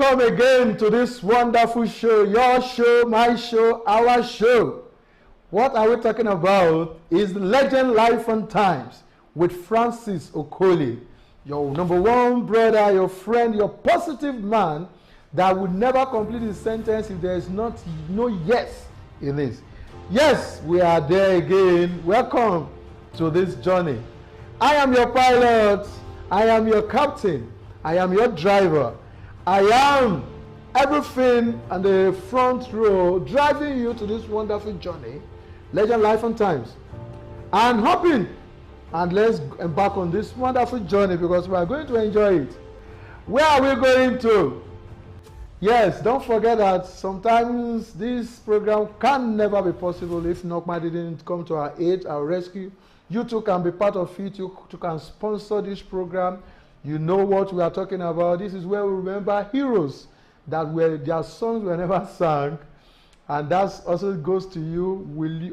Welcome again to this wonderful show, your show, my show, our show. What are we talking about is Legend Life and Times with Francis Okoli, your number one brother, your friend, your positive man that would never complete his sentence if there is no yes in this. Yes, we are there again. Welcome to this journey. I am your pilot. I am your captain. I am your driver. I am everything on the front row driving you to this wonderful journey, Legend Life and Times. And hoping, and let's embark on this wonderful journey because we are going to enjoy it. Where are we going to? Yes, don't forget that sometimes this program can never be possible if Nokma didn't come to our aid, our rescue. You too can be part of it. You too can sponsor this program. You know what we are talking about. This is where we remember heroes that their songs were never sung. And that also goes to you.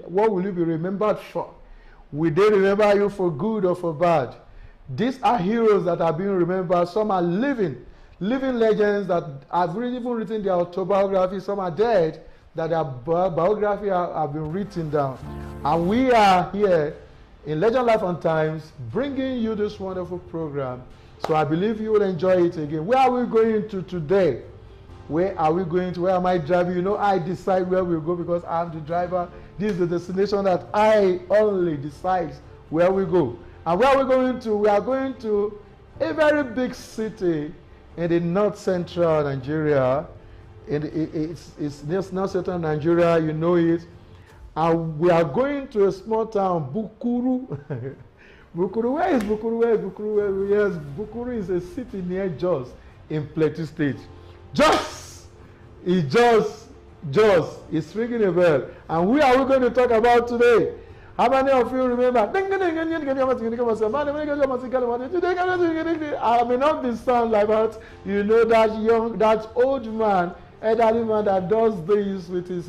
What will you be remembered for? Will they remember you for good or for bad? These are heroes that are being remembered. Some are living legends that have even written their autobiography. Some are dead that their biography have been written down. And we are here in Legend Life and Times bringing you this wonderful program. So I believe you will enjoy it again. Where are we going to today? Where are we going to? Where am I driving? You know, I decide where we'll go because I'm the driver. This is the destination that I only decide where we go. And where are we going to? We are going to a very big city in the north central Nigeria. It's north central Nigeria, you know it. And we are going to a small town, Bukuru. Bukuru, where is Bukuru? Where is Bukuru? Yes, Bukuru is a city near Jos in Plateau State. Jos! It's ringing a bell. And who are we going to talk about today? How many of you remember? I may not be sound like that. You know that old man, elderly man that does this with his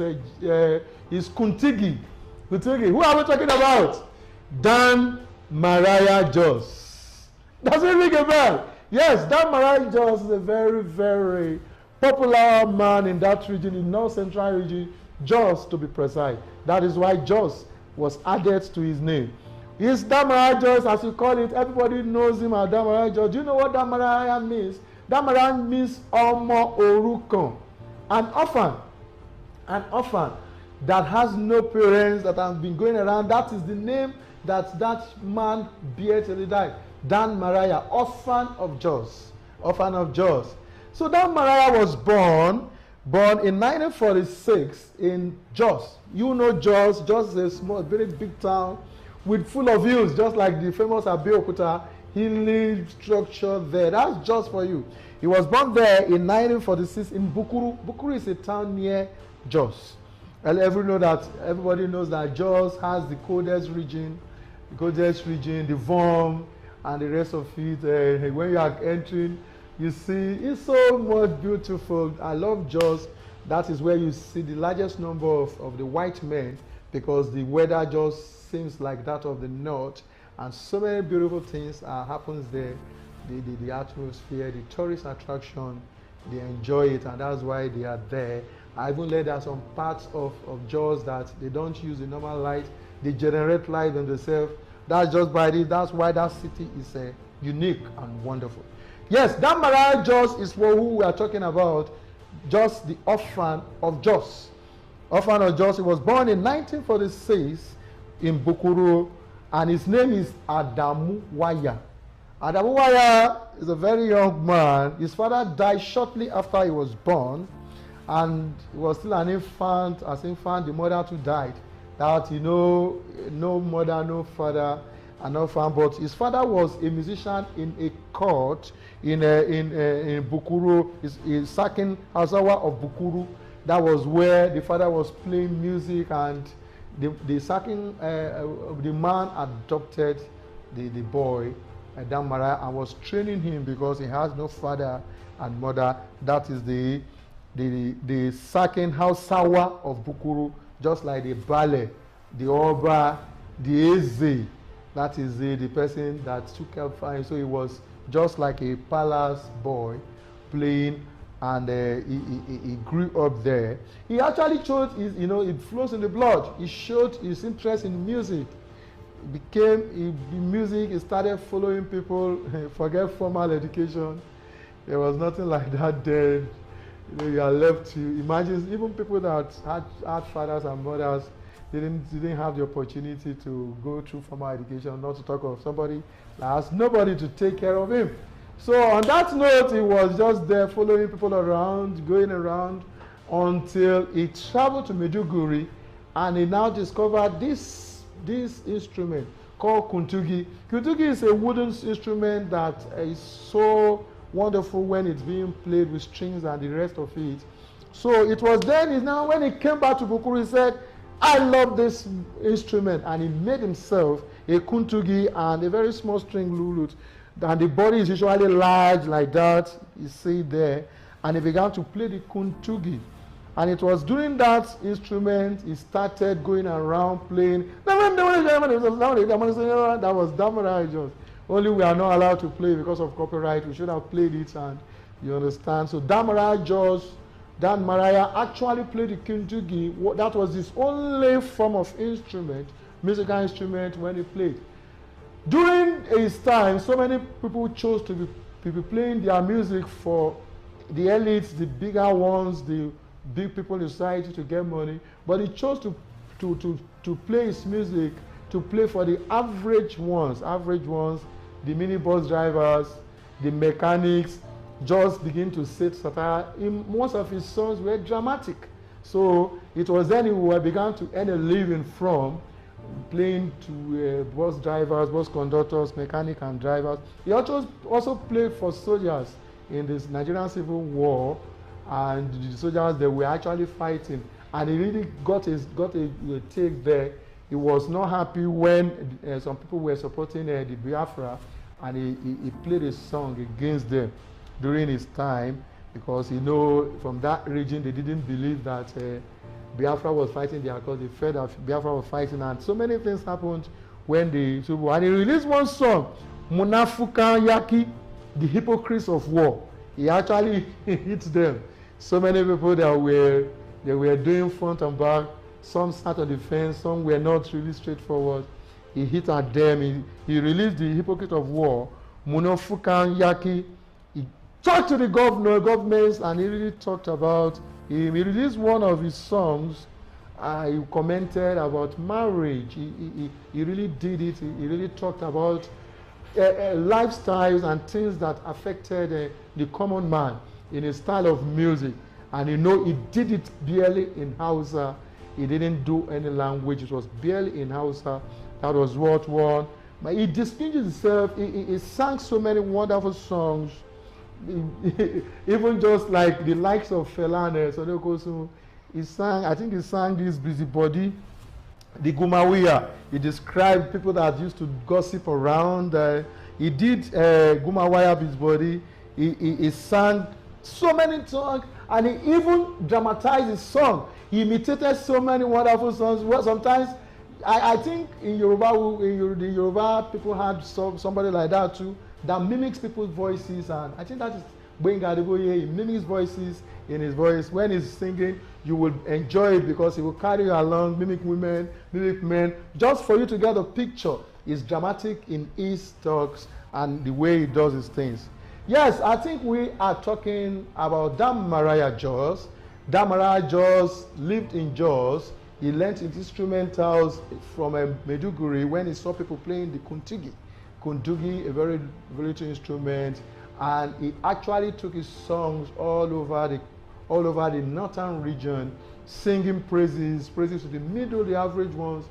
kuntigi. Who are we talking about? Dan Maraya Jos. Does it ring a bell? Yes, Dan Maraya Jos is a very, very popular man in that region, in North Central region, Jos to be precise. That is why Jos was added to his name. Is Dan Maraya Jos, as you call it, everybody knows him as Dan Maraya Jos. Do you know what Dan Maraya means? Dan Maraya means Omo Orukon, an orphan that has no parents, that has been going around. That is the name that man bear till he died. Dan Maraya, orphan of Jos. So Dan Maraya was born in 1946 in Jos. You know Jos. Jos is a small, very big town with full of hills, just like the famous Abeokuta hilly structure there. That's Jos for you. He was born there in 1946 in Bukuru. Bukuru is a town near Jos. And everybody knows that Jos has the coldest region, the Vom, and the rest of it. When you are entering, you see it's so much beautiful. I love Jos. That is where you see the largest number of the white men because the weather just seems like that of the north, and so many beautiful things happens there. The atmosphere, the tourist attraction, they enjoy it, and that's why they are there. I even learned that some parts of Jos that they don't use the normal light, they generate light themselves. That's just by it. That's why that city is unique and wonderful. Yes, Dan Maraya Jos is who we are talking about. Jos, the orphan of Jos. Orphan of Jos. He was born in 1946 in Bukuru, and his name is Adamu Waya. Adamu Waya is a very young man. His father died shortly after he was born, and he was still an infant. As infant, the mother too died. That, you know, no mother, no father, and no fan. But his father was a musician in a court in Bukuru, is Sakin Hazawa of Bukuru. That was where the father was playing music, and the Sakin, the man adopted the boy, Dan Maraya, and was training him because he has no father and mother. That is the Sakin Hazawa of Bukuru. Just like the ballet, the Oba, the Eze, that is the person that took up fine. So he was just like a palace boy playing and he grew up there. He actually showed his, it flows in the blood. He showed his interest in music. Music. He started following people. Forget formal education. There was nothing like that then. You are left to imagine. Even people that had fathers and mothers didn't have the opportunity to go through formal education. Not to talk of somebody that has nobody to take care of him. So on that note, he was just there following people around, going around, until he traveled to Maiduguri, and he now discovered this instrument called kuntugi. Kuntugi is a wooden instrument that is so wonderful when it's being played with strings and the rest of it. So it was then, now when he came back to Bukuru, he said, I love this instrument, and he made himself a kuntugi and a very small string lute. And the body is usually large like that, you see there. And he began to play the kuntugi. And it was during that instrument he started going around playing. That was Maraya Jos. Only we are not allowed to play because of copyright. We should have played it, and you understand. So Maraya Jos, Maraya actually played the kuntugi. That was his only form of instrument, musical instrument, when he played. During his time, so many people chose to be playing their music for the elites, the bigger ones, the big people in society to get money. But he chose to play his music, to play for the average ones, the minibus drivers, the mechanics. Just begin to set satire. Most of his songs were dramatic. So it was then he began to earn a living from playing to bus drivers, bus conductors, mechanics and drivers. He also played for soldiers in this Nigerian Civil War, and the soldiers, they were actually fighting, and he really got a take there. He was not happy when some people were supporting the Biafra, and he played a song against them during his time, because from that region they didn't believe that Biafra was fighting their cause. They felt that Biafra was fighting, and so many things happened when and he released one song, Munafuka Yaki, the hypocrites of war. He actually hit them. So many people that were doing front and back, some sat on the fence, some were not really straightforward. He hit at them. He released the hypocrite of war, Munafuka Yaki. He talked to the governments, and he really talked about. He released one of his songs. He commented about marriage. He really did it. He really talked about lifestyles and things that affected the common man in a style of music. And he did it barely in Hausa. He didn't do any language. It was barely in Hausa. That was what won. But he distinguished himself. He sang so many wonderful songs. Even just like the likes of Fela and Sonekosu, he sang this Busybody, the Gumawiya. He described people that used to gossip around. He did Gumawaya Busybody. He sang so many songs, and he even dramatized his song. He imitated so many wonderful songs. Well, sometimes I think in Yoruba, the Yoruba people had somebody like that too, that mimics people's voices, and I think that is Boyinga Adeboye. He mimics voices in his voice. When he's singing, you will enjoy it because he will carry you along, mimic women, mimic men, just for you to get a picture. He's dramatic in his talks and the way he does his things. Yes, I think we are talking about Maraya Jos. Maraya Jos lived in Jos. He learned his instrumentals from Maiduguri when he saw people playing the kuntugi. Kuntugi, a very little instrument, and he actually took his songs all over the northern region, singing praises to the middle, the average ones,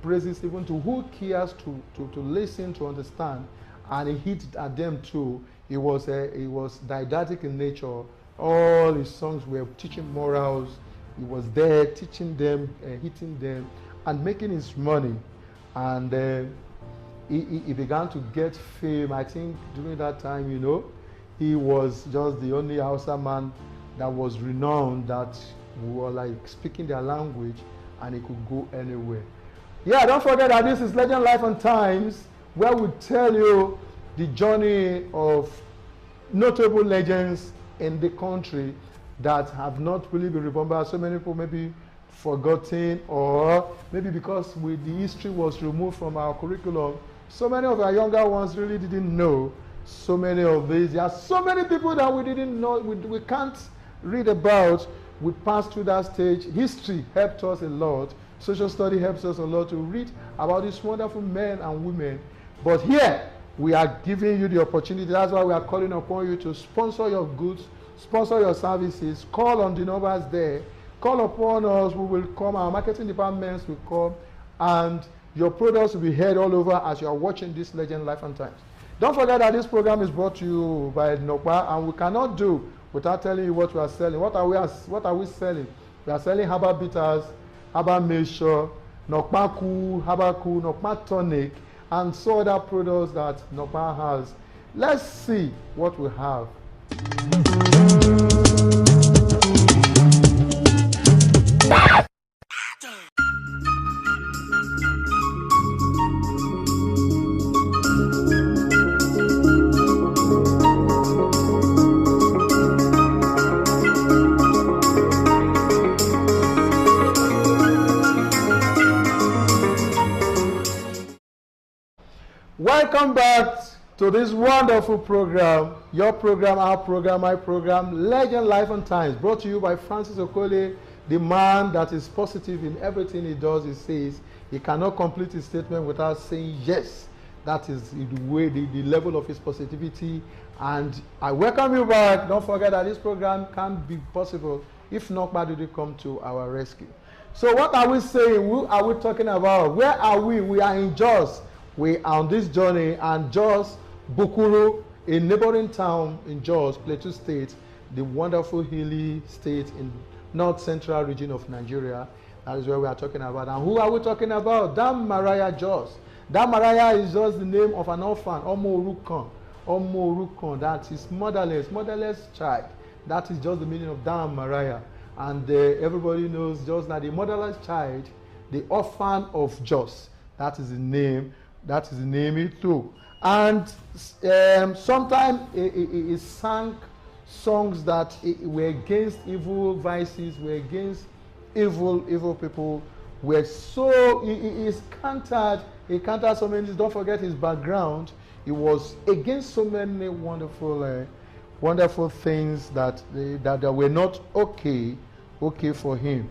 praises even to who cares to listen, to understand, and he hit at them too. He was didactic in nature. All his songs were teaching morals. He was there teaching them, hitting them, and making his money. And he began to get fame. I think during that time, he was just the only Hausa man that was renowned, that were like speaking their language, and he could go anywhere. Yeah, don't forget that this is Legend Life and Times, where we tell you the journey of notable legends in the country that have not really been remembered. So many people maybe forgotten, or maybe because the history was removed from our curriculum, so many of our younger ones really didn't know so many of these. There are so many people that we didn't know, we can't read about. We passed through that stage. History helped us a lot. Social study helps us a lot to read about these wonderful men and women. But here, we are giving you the opportunity. That's why we are calling upon you to sponsor your goods, sponsor your services. Call on the numbers there. Call upon us. We will come. Our marketing departments will come. And your products will be heard all over as you are watching this Legend Life and Times. Don't forget that this program is brought to you by Nokpa, and we cannot do without telling you what we are selling. What are we selling? We are selling herbal bitters, herbal mixture, Nokpa Cool, herbal cool, Nokpa tonic, and so other products that Nokpa has. Let's see what we have. Welcome back to this wonderful program, your program, our program, my program, Legend Life and Times, brought to you by Francis Okole, the man that is positive in everything he does. He says he cannot complete his statement without saying yes. That is the way, the level of his positivity. And I welcome you back. Don't forget that this program can't be possible if Nokpa didn't come to our rescue. So what are we saying? Who are we talking about? Where are we? We are in Jos. We are on this journey, and Jos, Bukuru, a neighboring town in Jos, Plateau State, the wonderful hilly state in north-central region of Nigeria. That is where we are talking about. And who are we talking about? Dam Maraya Jos. Dam Maraya is just the name of an orphan, Omo Orukan, that is motherless child. That is just the meaning of Dam Maraya. And everybody knows just that the motherless child, the orphan of Jos, that is the name. That is the name it took. And sometimes it sang songs that were against evil vices, were against evil people. Were so, he canted so many, don't forget his background. He was against so many wonderful things that were not okay for him.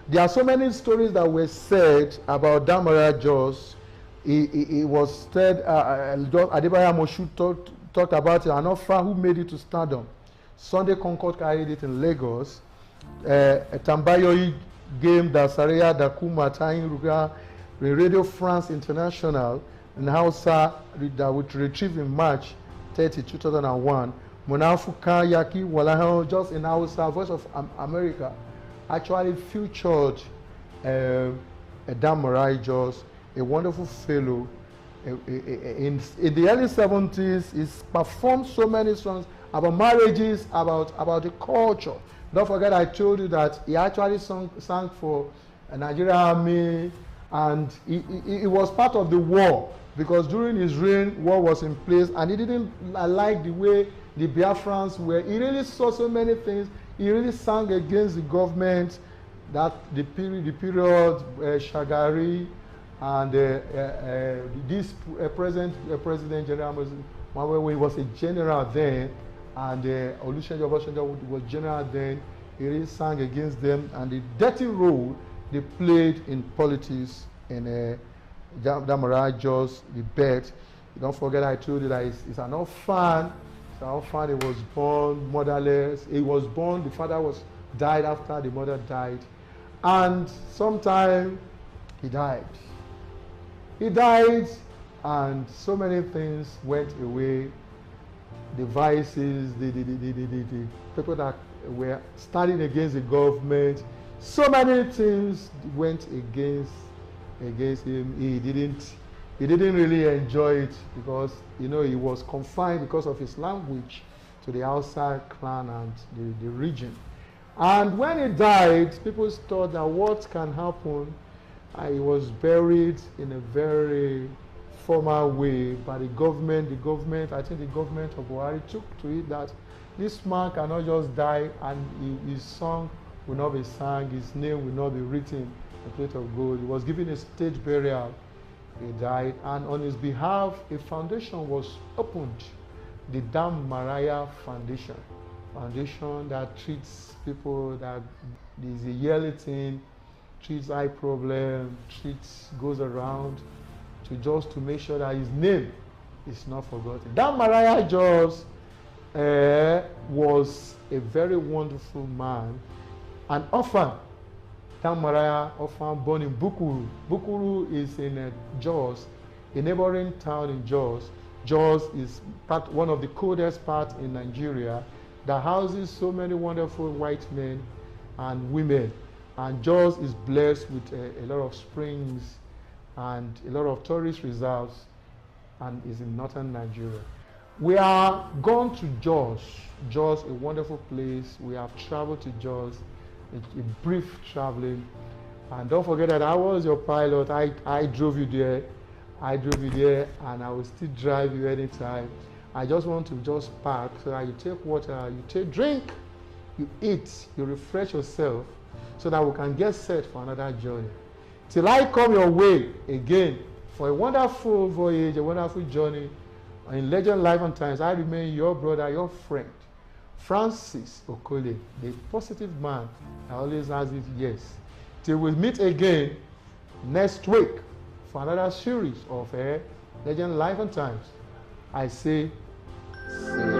There are so many stories that were said about Dam Maraya Jos. It was said, Adebayo Moshood talked about it, an orphan who made it to stardom. Sunday Concord carried it in Lagos. Tambayoyi game that Saraya Dakuma Tayin Ruga Radio France International in Hausa that would retrieve in March 30, 2001. Monafuka Yaki Walahan, just in Hausa, Voice of America, actually featured Dam Maraya Jos, a wonderful fellow. In the early 70s, he's performed so many songs about marriages, about the culture. Don't forget, I told you that he actually sang for a Nigerian army, and he was part of the war, because during his reign, war was in place, and he didn't like the way the Biafrans were. He really saw so many things. He really sang against the government, that the period Shagari, and this President General when he was a general then, and Olusegun Obasanjo was general then. He really sang against them, and the dirty role they played in politics in Dam Maraya Jos, the bet. Don't forget, I told you that it's an orphan. It's an orphan. He was born motherless. He was born, the father died after the mother died, and sometime he died. He died, and so many things went away. The vices, the people that were standing against the government, so many things went against him. He didn't really enjoy it, because he was confined because of his language to the outside clan and the region. And when he died, people thought that what can happen. He was buried in a very formal way by the government. I think the government of Buhari took to it that This man cannot just die and his song will not be sung, his name will not be written in a plate of gold. He was given a stage burial. He died, and on his behalf, a foundation was opened, the Dam Maraya Foundation. Foundation that treats people that is a yearly thing, treats eye problem, goes around to make sure that his name is not forgotten. Dam Maraya Jos was a very wonderful man, an orphan. Dam Maraya, orphan, born in Bukuru. Bukuru is in Jos, a neighboring town in Jos. Jos is one of the coldest parts in Nigeria that houses so many wonderful white men and women. And Jos is blessed with a lot of springs and a lot of tourist reserves, and is in northern Nigeria. We are gone to Jos. Jos, a wonderful place. We have traveled to Jos, a brief traveling. And don't forget that I was your pilot. I drove you there. And I will still drive you anytime. I just want to just park so that you take water, you take drink, you eat, you refresh yourself so that we can get set for another journey. Till I come your way again for a wonderful voyage, a wonderful journey in Legend Life and Times, I remain your brother, your friend, Francis Okole, the positive man that always has it yes. Till we meet again next week for another series of Legend Life and Times, I say, see you.